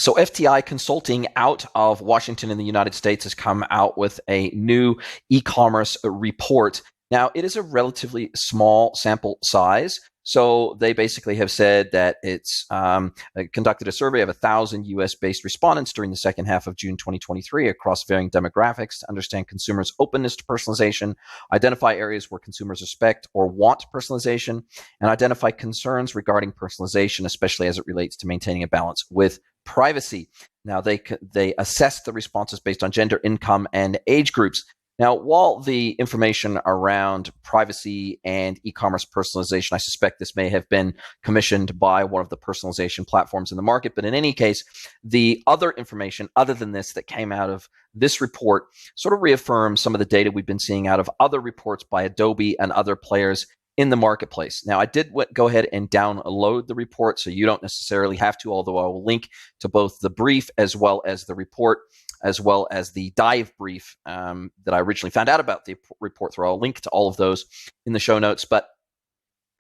So FTI Consulting out of Washington in the United States has come out with a new e-commerce report. Now, it is a relatively small sample size. So they basically have said that it's conducted a survey of 1,000 US-based respondents during the second half of June 2023 across varying demographics to understand consumers' openness to personalization, identify areas where consumers expect or want personalization, and identify concerns regarding personalization, especially as it relates to maintaining a balance with privacy. Now, they assess the responses based on gender, income, and age groups. Now, while the information around privacy and e-commerce personalization, I suspect this may have been commissioned by one of the personalization platforms in the market, but in any case, the other information other than this that came out of this report sort of reaffirms some of the data we've been seeing out of other reports by Adobe and other players in the marketplace. Now, I did go ahead and download the report, so you don't necessarily have to, although I will link to both the brief as well as the report, as well as the dive brief that I originally found out about the report through. I'll link to all of those in the show notes. But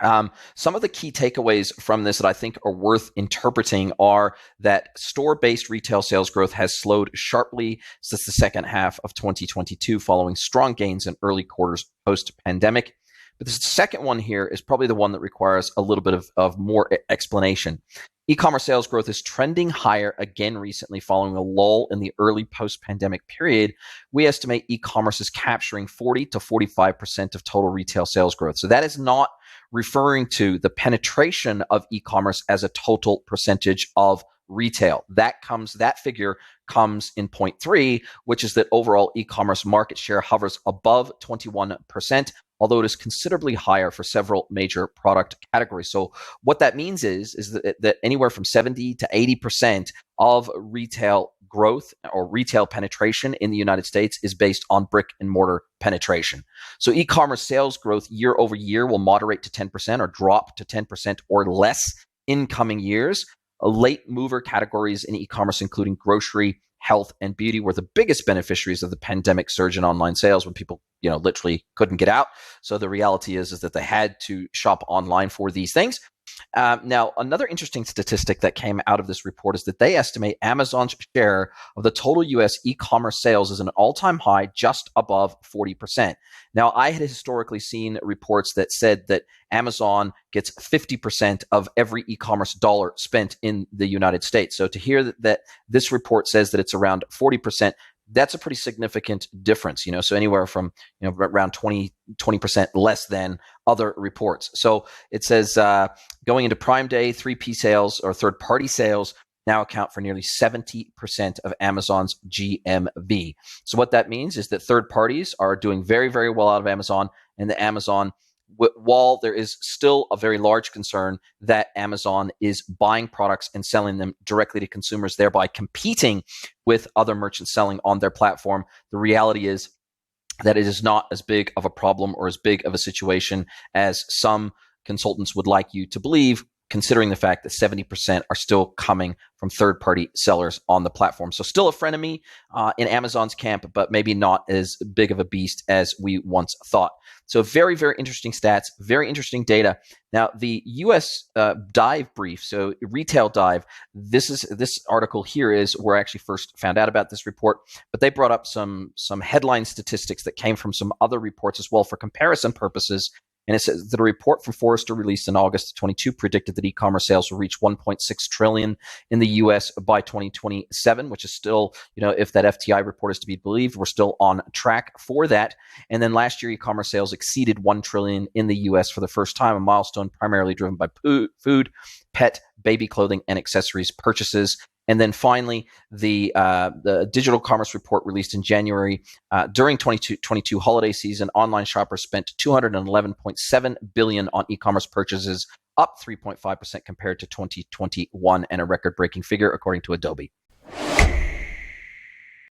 some of the key takeaways from this that I think are worth interpreting are that store-based retail sales growth has slowed sharply since the second half of 2022, following strong gains in early quarters post-pandemic. But the second one here is probably the one that requires a little bit of more explanation. E-commerce sales growth is trending higher again recently following a lull in the early post-pandemic period. We estimate e-commerce is capturing 40 to 45% of total retail sales growth. So that is not referring to the penetration of e-commerce as a total percentage of retail. That figure comes in point 3, which is that overall e-commerce market share hovers above 21%. Although it is considerably higher for several major product categories. So what that means is that anywhere from 70 to 80% of retail growth or retail penetration in the United States is based on brick and mortar penetration. So e-commerce sales growth year over year will moderate to 10% or drop to 10% or less in coming years. Late mover categories in e-commerce, including grocery, health, and beauty, were the biggest beneficiaries of the pandemic surge in online sales when people, literally couldn't get out. So the reality is that they had to shop online for these things. Now, another interesting statistic that came out of this report is that they estimate Amazon's share of the total U.S. e-commerce sales is an all-time high, just above 40%. Now, I had historically seen reports that said that Amazon gets 50% of every e-commerce dollar spent in the United States. So to hear that this report says that it's around 40%, that's a pretty significant difference, so anywhere from, around 20% less than other reports. So it says going into Prime Day, 3P sales or third-party sales now account for nearly 70% of Amazon's GMV. So what that means is that third parties are doing very, very well out of Amazon, and the Amazon, while there is still a very large concern that Amazon is buying products and selling them directly to consumers, thereby competing with other merchants selling on their platform, the reality is that it is not as big of a problem or as big of a situation as some consultants would like you to believe, considering the fact that 70% are still coming from third-party sellers on the platform. So still a frenemy in Amazon's camp, but maybe not as big of a beast as we once thought. So very, very interesting stats, very interesting data. Now, the U.S. Dive brief, so Retail Dive, this article here is where I actually first found out about this report, but they brought up some headline statistics that came from some other reports as well for comparison purposes. And it says that a report from Forrester released in August of 22 predicted that e-commerce sales will reach 1.6 trillion in the U.S. by 2027, which is still, if that FTI report is to be believed, we're still on track for that. And then last year, e-commerce sales exceeded 1 trillion in the U.S. for the first time, a milestone primarily driven by food, pet, baby clothing, and accessories purchases. And then finally, the digital commerce report released in January during 2022 holiday season, online shoppers spent $211.7 billion on e-commerce purchases, up 3.5% compared to 2021, and a record-breaking figure according to Adobe.